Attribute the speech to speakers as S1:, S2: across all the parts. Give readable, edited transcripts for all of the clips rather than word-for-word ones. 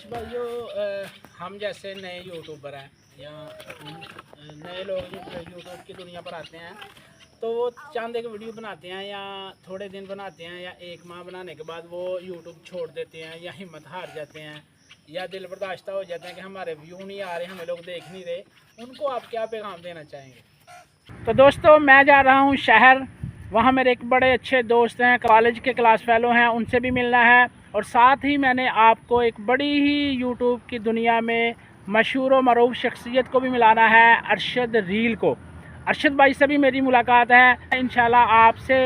S1: अच्छा भाइयों, हम जैसे नए यूट्यूबर हैं या नए लोग यूट्यूब की दुनिया पर आते हैं तो वो चंद एक वीडियो बनाते हैं या थोड़े दिन बनाते हैं या एक माह बनाने के बाद वो यूट्यूब छोड़ देते हैं या हिम्मत हार जाते हैं या दिल बर्दाश्त हो जाते हैं कि हमारे व्यू नहीं आ रहे, हमें लोग देख नहीं रहे। उनको आप क्या पैगाम देना चाहेंगे? तो दोस्तों, मैं जा रहा हूँ शहर, वहाँ मेरे एक बड़े अच्छे दोस्त हैं, कॉलेज के क्लास फेलो हैं, उनसे भी मिलना है। और साथ ही मैंने आपको एक बड़ी ही यूट्यूब की दुनिया में मशहूर व मरूफ शख्सियत को भी मिलाना है, अरशद रील को। अरशद भाई से भी मेरी मुलाकात है। इंशाल्लाह आपसे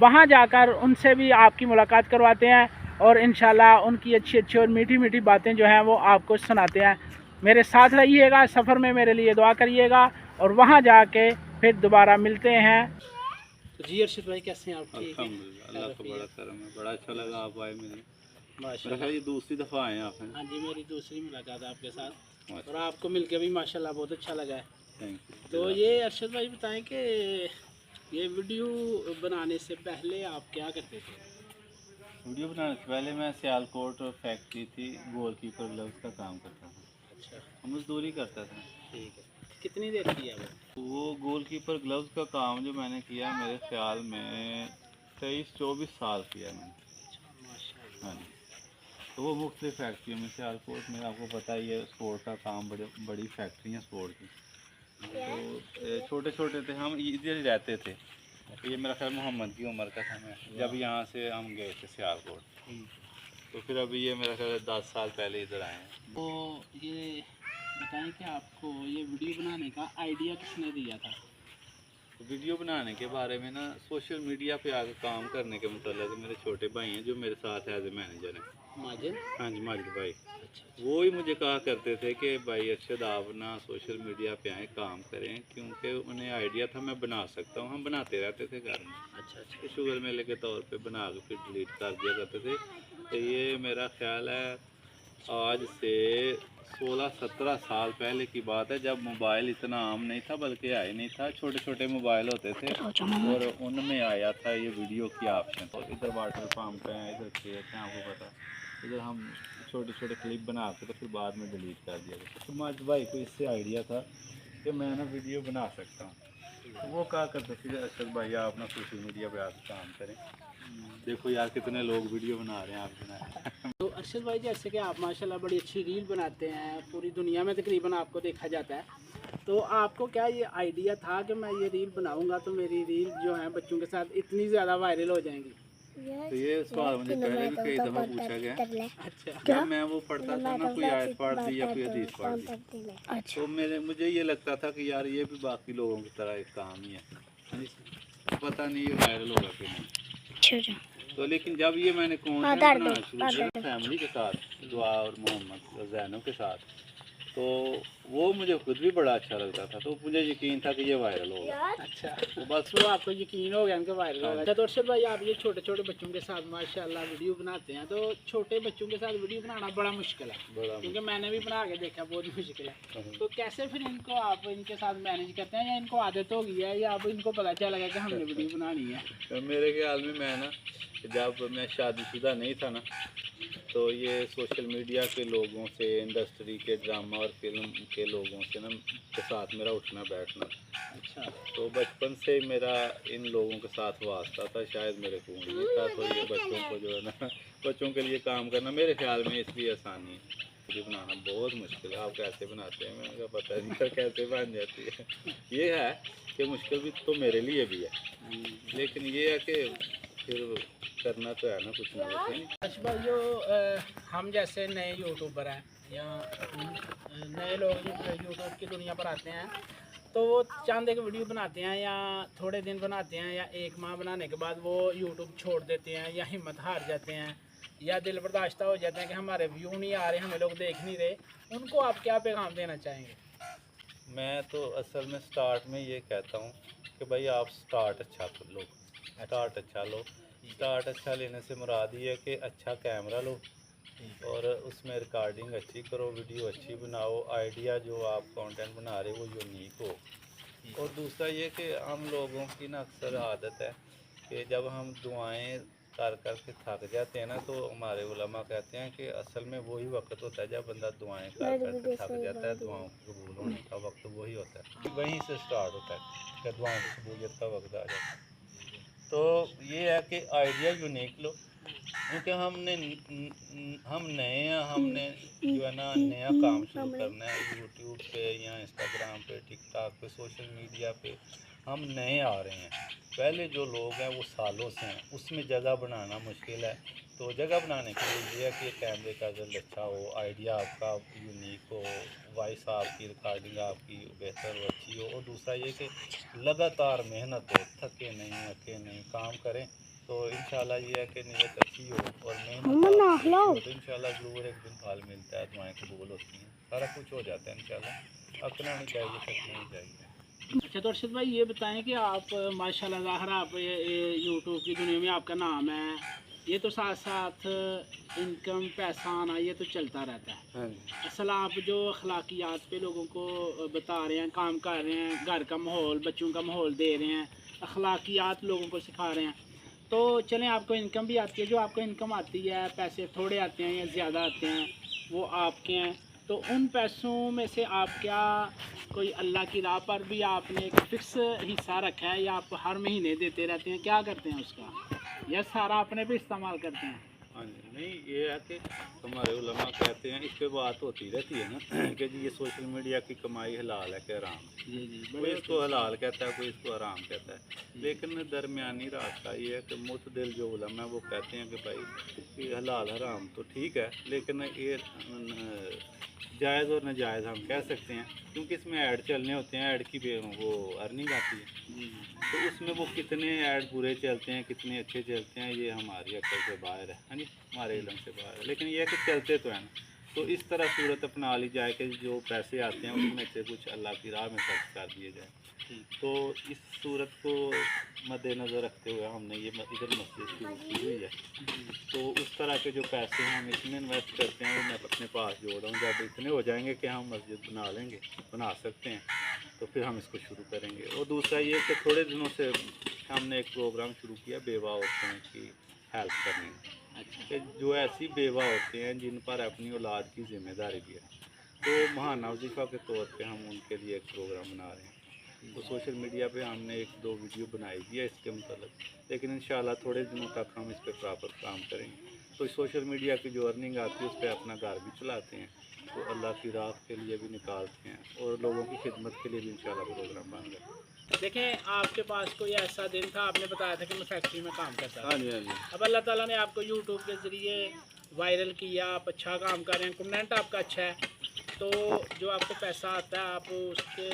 S1: वहाँ जाकर उनसे भी आपकी मुलाकात करवाते हैं और इंशाल्लाह उनकी अच्छी अच्छी और मीठी मीठी बातें जो हैं वो आपको सुनाते हैं। मेरे साथ रहिएगा, सफ़र में मेरे लिए दुआ करिएगा और वहाँ जाके फिर दोबारा मिलते हैं। तो जी अरशद भाई, कैसे हैं आप? ठीक है,
S2: अल्लाह का बड़ा करम है। बड़ा अच्छा लगा आप आए मिले।
S1: माशाल्लाह।
S2: ये दूसरी दफ़ा आए आप हैं?
S1: हाँ जी, मेरी दूसरी मुलाकात है आपके साथ और आपको मिलके भी माशाल्लाह बहुत अच्छा लगा है।
S2: Thank you.
S1: तो ये अरशद भाई बताएं कि ये वीडियो बनाने से पहले आप क्या करते थे?
S2: वीडियो बनाने से पहले मैं सियालकोट फैक्ट्री थी, गोलकीपर ग्लव्स का काम करता था।
S1: अच्छा,
S2: मजदूरी करता था।
S1: ठीक है। कितनी देर किया
S2: वो गोलकीपर ग्लव्स का काम जो मैंने किया, मेरे ख्याल में 23-24 साल किया मैंने।
S1: अच्छा, माशाल्लाह।
S2: हाँ जी। तो वो मुख्तलिफ फैक्ट्रियों में, सियालकोट में आपको पता ही है स्पोर्ट का काम, बड़ी फैक्ट्री हैं स्पोर्ट की। तो छोटे छोटे थे हम, इधर ही रहते थे। ये मेरा ख्याल मोहम्मद की उम्र का था मैं जब यहाँ से हम गए थे सियालकोट। तो फिर अभी ये मेरा ख्याल 10 साल पहले इधर आए हैं।
S1: तो ये बताएं कि आपको ये वीडियो बनाने का आइडिया किसने दिया था?
S2: तो वीडियो बनाने के बारे में ना, सोशल मीडिया पे आके काम करने के मतलब मेरे छोटे भाई हैं जो मेरे साथ एज ए मैनेजर हैं।
S1: माजिद?
S2: हाँ जी, माजिद भाई।
S1: अच्छा,
S2: वो ही मुझे कहा करते थे कि भाई अरशद आप ना सोशल मीडिया पे आए काम करें, क्योंकि उन्हें आइडिया था मैं बना सकता हूँ। हम बनाते रहते थे घर में।
S1: अच्छा, अच्छा।
S2: तो शुगर मेले के तौर पे बना के फिर डिलीट कर दिया करते थे। तो ये मेरा ख्याल है आज से 16-17 साल पहले की बात है, जब मोबाइल इतना आम नहीं था, बल्कि आया नहीं था। छोटे छोटे मोबाइल होते थे और उनमें आया था ये वीडियो की ऑप्शन। तो इधर वाटर पंप है, इधर खेत हैं, आपको पता है। इधर हम छोटे छोटे क्लिप बना के तो फिर बाद में डिलीट कर दिया गया। तो माज भाई को इससे आइडिया था कि मैं ना वीडियो बना सकता हूँ। तो वो कहा करते थे अरशद भाई आप ना सोशल मीडिया पे आकर काम करें। देखो यार कितने लोग वीडियो बना रहे हैं, आप बना।
S1: तो अरशद भाई, जैसे कि आप माशाल्लाह बड़ी अच्छी रील बनाते हैं, पूरी दुनिया में तकरीबन आपको देखा जाता है, तो आपको क्या ये आइडिया था कि मैं ये रील बनाऊंगा तो मेरी रील जो है बच्चों के साथ इतनी ज़्यादा वायरल हो जाएंगी?
S2: तो ये सवाल मुझे पहले भी कई दफ़ा पूछा गया।
S1: अच्छा,
S2: जब मैं वो पढ़ता था ना, कोई आयत पढ़ दी या कोई हदीस पढ़ दी, तो मुझे ये लगता था कि यार ये भी बाकी लोगों की तरह एक काम ही है। पता नहीं ये वायरल होगा कि नहीं। तो लेकिन जब ये मैंने कंटेंट बनाना शुरू किया फैमिली के साथ, दुआ और मोहम्मद जैनों के साथ, तो वो मुझे खुद भी बड़ा अच्छा लगता था। तो मुझे यकीन था कि ये वायरल होगा।
S1: अच्छा।
S2: तो बस
S1: तो आपको यकीन हो गया इनका वायरल होगा। अच्छा, तो अरशद भाई, आप ये छोटे छोटे बच्चों के साथ माशाल्लाह वीडियो बनाते हैं, तो छोटे बच्चों के साथ वीडियो बनाना बड़ा मुश्किल है, क्योंकि मैंने भी बना के देखा, बहुत मुश्किल है। तो कैसे फिर इनको आप इनके साथ मैनेज करते हैं, या इनको आदत हो गई है, या अब इनको पता चला गया कि हमने वीडियो बनानी है?
S2: तो मेरे ख्याल में मैं ना, जब मैं शादीशुदा नहीं था ना, तो ये सोशल मीडिया के लोगों से, इंडस्ट्री के ड्रामा और फिल्म के लोगों से ना के साथ मेरा उठना बैठना।
S1: अच्छा।
S2: तो बचपन से मेरा इन लोगों के साथ वास्ता था, शायद मेरे खून में था। तो ये बच्चों को जो है ना, बच्चों के लिए काम करना मेरे ख्याल में इसलिए आसानी है। वीडियो बनाना बहुत मुश्किल है। आप कैसे बनाते हैं मैंने कहा पता नहीं था कैसे बन जाती है। ये है कि मुश्किल भी तो मेरे लिए भी है, लेकिन ये है कि फिर करना तो है ना, कुछ ना कुछ है।
S1: अच्छा भाइयों, हम जैसे नए यूट्यूबर हैं या नए लोग यूट्यूब की दुनिया पर आते हैं तो वो चंद एक वीडियो बनाते हैं या थोड़े दिन बनाते हैं या एक माह बनाने के बाद वो यूट्यूब छोड़ देते हैं या हिम्मत हार जाते हैं या दिल बर्दाश्त हो जाते हैं कि हमारे व्यू नहीं आ रहे, हमें लोग देख नहीं रहे। उनको आप क्या पैगाम देना चाहेंगे?
S2: मैं तो असल में स्टार्ट में ये कहता हूँ कि भाई आप स्टार्ट अच्छा कर लो, स्टार्ट अच्छा लो। स्टार्ट अच्छा लेने से मुराद ये है कि अच्छा कैमरा लो और उसमें रिकॉर्डिंग अच्छी करो, वीडियो अच्छी बनाओ, आइडिया जो आप कंटेंट बना रहे हो वो यूनिक हो। और दूसरा ये कि हम लोगों की ना अक्सर आदत है कि जब हम दुआएं कर कर के थक जाते हैं ना, तो हमारे उलमा कहते हैं कि असल में वही वक्त होता है जब बंदा दुआएं कर कर के थक जाता है, दुआओं के कबूल होने का वक्त वही होता है, वहीं से स्टार्ट होता है कि दुआओं की कबूलियत का वक्त आ जाता है। तो ये है कि आइडिया यूनिक लो, क्योंकि हम नए हैं, हमने जो है ना नया काम शुरू करना है यूट्यूब पे या इंस्टाग्राम पे, टिकटॉक पे, सोशल मीडिया पे हम नए आ रहे हैं। पहले जो लोग हैं वो सालों से हैं, उसमें जगह बनाना मुश्किल है। तो जगह बनाने के लिए ये है कि कैमरे का अगर अच्छा हो, आइडिया आपका यूनिक हो, वॉइस आपकी रिकॉर्डिंग आपकी बेहतर हो, अच्छी हो, और दूसरा ये कि लगातार मेहनत हो, थके नहीं अके नहीं काम करें, तो इंशाल्लाह ये है कि नीयत अच्छी हो और मेहनत आपकी अच्छी हो तो इंशाल्लाह ज़रूर एक दिन फल मिलता है, दुआएं कबूल होती हैं, सारा कुछ हो जाता है इंशाल्लाह। अकना नहीं चाहिए, थकना नहीं चाहिए।
S1: अच्छा तो अर्शद भाई ये बताएं कि आप माशाल्लाह ज़ाहिर आप ये यूट्यूब की दुनिया में आपका नाम है, ये तो साथ साथ इनकम पैसा आना ये तो चलता रहता है।
S2: हाँ जी।
S1: असल आप जो अखलाकियात पे लोगों को बता रहे हैं, काम कर रहे हैं, घर का माहौल, बच्चों का माहौल दे रहे हैं, अखलाकियात लोगों को सिखा रहे हैं, तो चलें आपको इनकम भी आती है, जो आपको इनकम आती है, पैसे थोड़े आते हैं या ज़्यादा आते हैं वो आपके हैं, तो उन पैसों में से आप क्या कोई अल्लाह की राह पर भी आपने एक फ़िक्स हिस्सा रखा है या आप हर महीने देते रहते हैं, क्या करते हैं उसका, या सारा अपने पे इस्तेमाल करते हैं?
S2: हाँ जी, नहीं ये है कि हमारे उलमा कहते हैं, इस पे बात होती रहती है ना कि जी ये सोशल मीडिया की कमाई हलाल है कि हराम है।
S1: जी जी,
S2: कोई इसको हलाल कहता है, कोई इसको हराम कहता है, लेकिन दरमियानी रास्ता ये है कि मुतदिल जो उलमा है वो कहते हैं कि भाई ये हलाल हराम तो ठीक है, लेकिन ये जायज़ और नाजायज़ हम कह सकते हैं, क्योंकि इसमें ऐड चलने होते हैं, ऐड की वो अर्निंग आती है, तो उसमें वो कितने ऐड बुरे चलते हैं, कितने अच्छे चलते हैं, ये हमारी अक्ल से बाहर है, हाँ जी, हमारे इल्म से बाहर है, लेकिन ये है कि चलते तो हैं ना। तो इस तरह सूरत अपना ली जाए कि जो पैसे आते हैं उसमें से कुछ अल्लाह की राह में खर्च कर दिए जाए। तो इस सूरत को मद्देनज़र रखते हुए हमने ये इधर मस्जिद शुरू की हुई है। तो उस तरह के जो पैसे हम इसमें इन्वेस्ट करते हैं वो मैं अपने पास जोड़ रहा हूँ, जब इतने हो जाएंगे कि हम मस्जिद बना लेंगे, बना सकते हैं, तो फिर हम इसको शुरू करेंगे। और दूसरा ये कि थोड़े दिनों से हमने एक प्रोग्राम शुरू किया बेवा औरतों की हेल्प करने का, कि जो ऐसी बेवा औरतें हैं जिन पर अपनी औलाद की ज़िम्मेदारी भी है, तो महाना वजीफ़ा के तौर पे हम उनके लिए एक प्रोग्राम बना रहे हैं। तो सोशल मीडिया पे हमने 1-2 वीडियो बनाई भी है इसके मतलब, लेकिन इंशाल्लाह थोड़े दिनों तक हम इस पर प्रॉपर काम करेंगे। तो सोशल मीडिया की जो अर्निंग आती है उस पर अपना घर भी चलाते हैं, तो अल्लाह की राह के लिए भी निकालते हैं और लोगों की खिदमत के लिए भी इंशाल्लाह प्रोग्राम बन रहा है।
S1: देखें आपके पास कोई ऐसा दिन था, आपने बताया था कि मैं फैक्ट्री में काम करता था,
S2: हाँ जी, हाँ जी।
S1: अब अल्लाह ताला ने आपको यूट्यूब के ज़रिए वायरल किया, आप अच्छा काम कर रहे हैं, कंटेंट आपका अच्छा है, तो जो आपको पैसा आता है आप उसके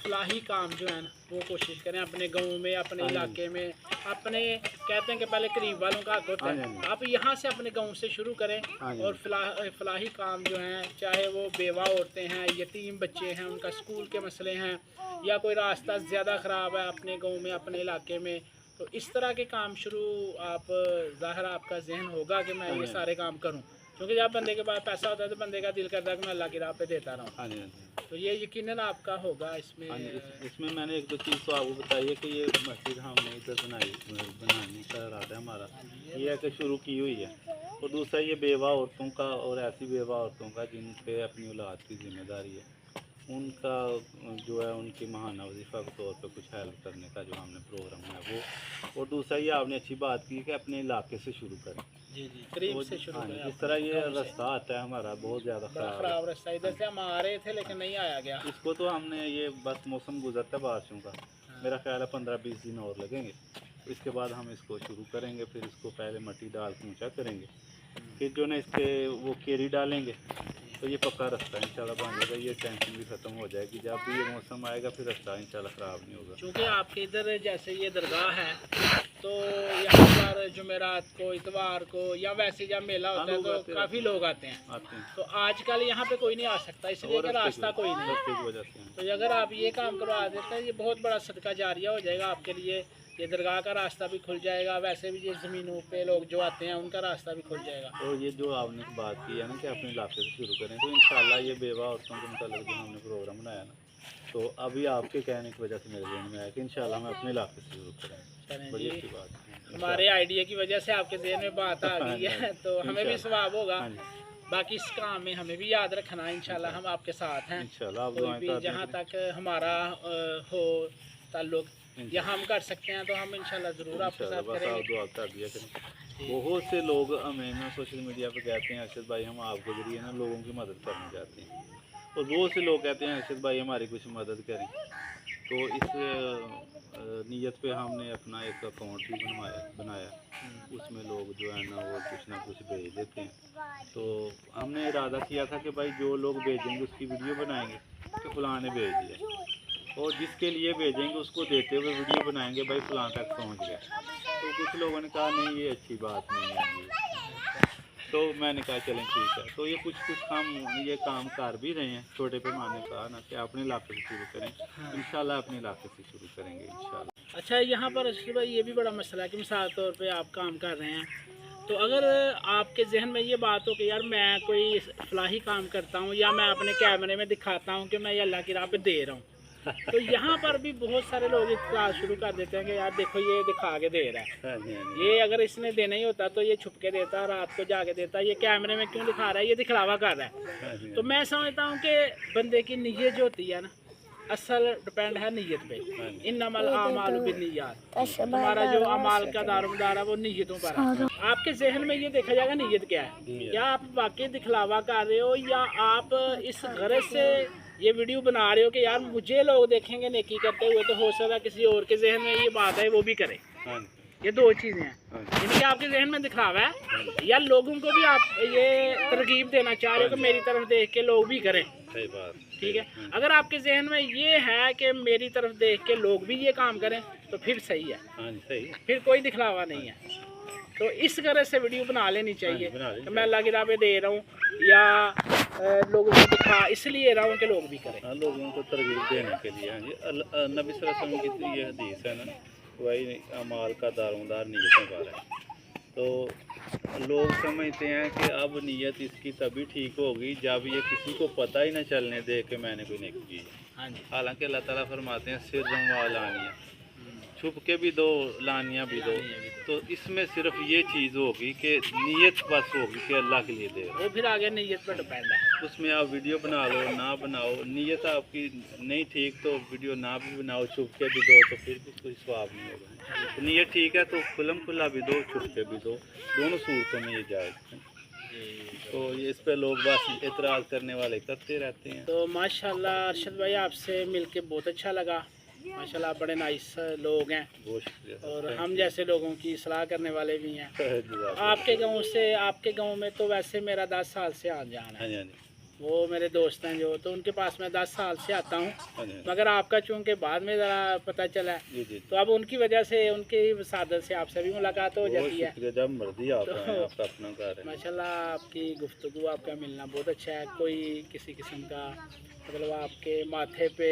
S1: फलाही काम जो है ना वो कोशिश करें अपने गांव में, अपने
S2: हाँ जी।
S1: इलाके में, अपने कहते हैं कि पहले करीब वालों का हक होता
S2: हाँ जी,
S1: है,
S2: हाँ जी।
S1: आप यहाँ से अपने गांव से शुरू करें,
S2: हाँ जी।
S1: और फलाही काम जो हैं, चाहे वो बेवा औरतें हैं, यतीम बच्चे हैं, उनका स्कूल के मसले हैं, या कोई रास्ता ज़्यादा ख़राब है अपने गांव में, अपने इलाके में, तो इस तरह के काम शुरू आप ज़ाहिर आपका जहन होगा कि मैं ये सारे काम करूं, क्योंकि जब बंदे के पास पैसा होता है तो बंदे का दिल करता है कि मैं अल्लाह की राह पे देता रहूं,
S2: हाँ जी, हाँ जी।
S1: तो ये यकीनन आपका होगा इसमें।
S2: हाँ जी, इसमें मैंने 1-2 चीज़ तो आपको बताई है कि ये मस्जिद हमने इधर बनाने का इरादा है हमारा, ये है कि शुरू की हुई है। और दूसरा ये बेवा औरतों का, और ऐसी बेवा औरतों का जिन पे अपनी औलाद की ज़िम्मेदारी है, उनका जो है उनकी महाना वजीफ़ा के तौर पे कुछ हेल्प करने का जो हमने प्रोग्राम है वो। और दूसरा ये आपने अच्छी बात की कि अपने इलाके से शुरू करें।
S1: जी जी, करीब से शुरू
S2: हाँ,
S1: करें।
S2: जिस तरह ये रास्ता आता है हमारा बहुत ज़्यादा
S1: बड़ा
S2: ख़राब है,
S1: ख़राब रास्ता, इधर से हम आ रहे थे लेकिन नहीं आया गया।
S2: इसको तो हमने ये बस मौसम गुजरता है बारिशों का, मेरा ख्याल है 15-20 दिन और लगेंगे, इसके बाद हम इसको शुरू करेंगे। फिर इसको पहले मट्टी डाल के ऊँचा करेंगे, फिर जो ना इसके वो केरी डालेंगे, तो ये पक्का रास्ता इंशाल्लाह बन जाएगा, ये टेंशन भी ख़त्म हो जाएगी। जब भी ये मौसम आएगा फिर रास्ता इंशाल्लाह ख़राब नहीं होगा।
S1: क्योंकि आपके इधर जैसे ये दरगाह है, तो यहाँ पर जुमेरात को, इतवार को, या वैसे जब मेला होता है तो काफ़ी लोग आते हैं, तो आजकल यहाँ पे कोई नहीं आ सकता, इसलिए कि रास्ता कोई नहीं
S2: रास्ते की वजह से हैं।
S1: तो अगर आप ये काम करवा देते हैं ये बहुत बड़ा सदका जारिया हो जाएगा आपके लिए, ये दरगाह का रास्ता भी खुल जाएगा, वैसे भी ये ज़मीनों पे लोग जो आते हैं उनका रास्ता भी खुल जाएगा।
S2: तो ये जो आपने बात की है ना कि अपने इलाके से शुरू करें, तो इंशाल्लाह ये बेवा औरतों के मतलब जो हमने प्रोग्राम बनाया ना, तो अभी आपके कहने की वजह से मेरे जहन में आया कि इंशाल्लाह मैं अपने इलाके से शुरू करें।
S1: चलें
S2: बड़ी
S1: जी,
S2: अच्छी बात है।
S1: हमारे आइडिया की वजह से आपके ज़हन में बात आ गई है तो हमें भी सवाब होगा।
S2: हाँ जी,
S1: बाकी इस काम में हमें भी याद रखना, इंशाल्लाह हम आपके साथ हैं।
S2: इंशाल्लाह आप
S1: कोई
S2: दुआएं
S1: भी
S2: करते
S1: जहाँ
S2: रहें।
S1: तक हमारा हो ताल्लुक या हम कर सकते हैं तो हम इंशाल्लाह ज़रूर आपके
S2: इंशाल्लाह
S1: साथ
S2: बस आप
S1: करेंगे।
S2: दुआ कर दिया करें। बहुत से लोग हमें ना सोशल मीडिया पे कहते हैं अरशद भाई हम आपके ज़रिए ना लोगों की मदद करना चाहते हैं, और बहुत से लोग कहते हैं अरशद भाई हमारी कुछ मदद करें। तो इस नीयत पे हमने अपना एक अकाउंट भी बनाया। उसमें लोग जो है ना वो कुछ ना कुछ भेज देते हैं। तो हमने इरादा किया था कि भाई जो लोग भेजेंगे उसकी वीडियो बनाएंगे कि फ़लाँ ने भेज दिया, और जिसके लिए भेजेंगे उसको देते हुए वीडियो बनाएंगे भाई फ़लाँ तक पहुंच गया। तो कुछ लोगों ने कहा नहीं ये अच्छी बात नहीं है ये, तो मैंने कहा चलें ठीक है। तो ये कुछ हम ये काम कर भी रहे हैं, छोटे पैमाने का ना कि अपने इलाके से शुरू करें। इंशाल्लाह अपने इलाके से शुरू करेंगे इंशाल्लाह।
S1: अच्छा, यहाँ पर अरशद भाई ये भी बड़ा मसला है कि मिसाल तौर पे आप काम कर रहे हैं, तो अगर आपके जहन में ये बात हो कि यार मैं कोई फलाही काम करता हूँ या मैं अपने कैमरे में दिखाता हूँ कि मैं ये अल्लाह की राह पे दे रहा हूँ, तो यहाँ पर भी बहुत सारे लोग इतराज़ शुरू कर देते हैं कि यार देखो ये दिखा के दे रहा है।
S2: हाँ जी, हाँ जी।
S1: ये अगर इसने देना ही होता तो ये छुप के देता, रात को जाके देता, ये कैमरे में क्यों दिखा रहा है, ये दिखलावा कर रहा है।
S2: हाँ जी,
S1: तो मैं समझता हूँ कि बंदे की नीयत जो होती है ना, असल डिपेंड है नीयत पे। इन्नमल आमालु बिन्नियात, हमारा जो अमाल का दारोमदार है वो नीयतों पर है। आपके जहन में ये देखा जाएगा नीयत क्या है, क्या आप वाकई दिखलावा कर रहे हो या आप इस गरज से ये वीडियो बना रहे हो कि यार मुझे लोग देखेंगे नेकी करते हुए, तो हो सकता है किसी और के जहन में ये बात है वो भी करे।
S2: हाँ जी,
S1: ये दो चीज़ें हैं,
S2: हाँ जी।
S1: यानी कि आपके जहन में दिखावा है या लोगों को भी आप ये तरकीब देना चाह रहे हो कि मेरी तरफ देख के लोग भी करें।
S2: सही बात।
S1: ठीक है, अगर आपके जहन में ये है कि मेरी तरफ देख के लोग भी ये काम करें तो फिर सही है,
S2: हाँ जी, सही।
S1: फिर कोई दिखलावा नहीं है। तो इस तरह से वीडियो बना लेनी चाहिए
S2: बना लेनी
S1: कि मैं अल्लाह की राह पे दे रहा हूँ या लोगों को दिखा इसलिए रहा हूँ कि लोग भी करें।
S2: हाँ, लोगों को तरगीब देने के लिए। हाँ जी, नबी सल्लल्लाहु अलैहि वसल्लम की ये हदीस है ना, वही अमाल का दारोमदार नीयतों पर है। तो लोग समझते हैं कि अब नीयत इसकी तभी ठीक होगी जब ये किसी को पता ही ना चलने दे कि मैंने कोई नेकी की है।
S1: हाँ जी,
S2: हालांकि अल्लाह ताला फरमाते हैं सिर्रम व अलानिया, छुप के भी दो लानिया भी दो। तो इसमें सिर्फ ये चीज़ होगी कि नीयत बस होगी कि अल्लाह के लिए दे रहे हो।
S1: वो फिर आगे नीयत पर डिपेंड है।
S2: उसमें आप वीडियो बना लो ना बनाओ, नीयत आपकी नहीं ठीक तो वीडियो ना भी बनाओ, छुप के भी दो तो फिर भी कोई स्वाब नहीं होगा। तो नीयत ठीक है तो खुलम खुला भी दो, छुप के भी दो, दोनों सूरतों में ये जायज़ है। तो ये इस पे लोग बस एतराज़ करने वाले करते रहते हैं।
S1: तो माशाल्लाह अरशद भाई आपसे मिलके बहुत अच्छा लगा। माशाल्लाह आप बड़े नाइस लोग हैं
S2: बहुत शुक्रिया
S1: और हम जैसे लोगों की सलाह करने वाले भी हैं।
S2: सर।
S1: आपके गांव में तो वैसे मेरा 10 साल से आन जान
S2: हाँ
S1: है।
S2: जी, हाँ जी,
S1: वो मेरे दोस्त हैं जो, तो उनके पास मैं 10 साल से आता हूँ,
S2: हाँ जी,
S1: मगर आपका चूँकि बाद में ज़रा पता चला है,
S2: जी जी।
S1: तो अब उनकी वजह से उनकी वसादत से आपसे भी मुलाकात हो
S2: बहुत
S1: जाती है।
S2: शुक्रिया, जब मर्जी आप आएं, आपका अपना घर है।
S1: माशाल्लाह आपकी गुफ्तगू, आपका मिलना बहुत अच्छा है। कोई किसी किस्म का मतलब आपके माथे पे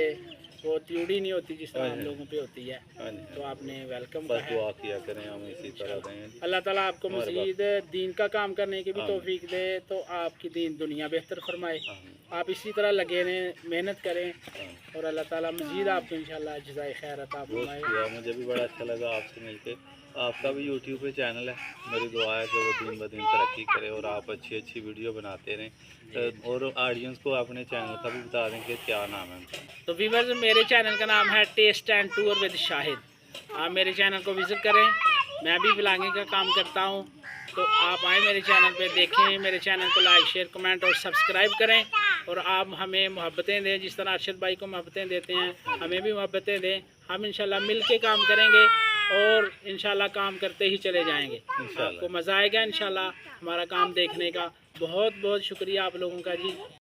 S1: वो त्यूड़ी नहीं होती जिस तरह हम लोगों पे होती है।
S2: हाँ जी,
S1: तो आपने वेलकम
S2: बस
S1: कहा है।
S2: दुआ किया करें हम इसी तरह रहें जी।
S1: अल्लाह ताला आपको
S2: हमारे
S1: मज़ीद दीन का काम करने की भी
S2: आमीन।
S1: तौफीक दे, तो आपकी दीन दुनिया बेहतर फरमाए।
S2: आमीन,
S1: आप इसी तरह लगे रहें, मेहनत करें
S2: आमीन।
S1: और अल्लाह ताला मज़ीद आपको इंशाल्लाह जज़ाए खैर अता
S2: बहुत
S1: फरमाए।
S2: शुक्रिया, मुझे भी बड़ा अच्छा लगा आपसे मिलके। आपका भी यूट्यूब पे चैनल है, मेरी दुआ है कि वो दिन ब दिन तरक्की करे और आप अच्छी अच्छी वीडियो बनाते रहें। और ऑडियंस को अपने चैनल का भी बता दें कि क्या नाम है उनका।
S1: तो व्यूअर्स, मेरे चैनल का नाम है test and tour with Shahid. आप मेरे चैनल को विज़िट करें, मैं भी व्लॉगिंग का काम करता हूँ, तो आप आएँ मेरे चैनल पे, देखें मेरे चैनल को, लाइक शेयर कमेंट और सब्सक्राइब करें। और आप हमें मोहब्बतें दें, जिस तरह अरशद भाई को मोहब्बतें देते हैं, हमें भी मोहब्बतें दें। हम इंशाल्लाह मिल के काम करेंगे और इंशाल्लाह काम करते ही चले जाएंगे। आपको मज़ा आएगा इंशाल्लाह हमारा काम देखने का। बहुत बहुत शुक्रिया आप लोगों का जी।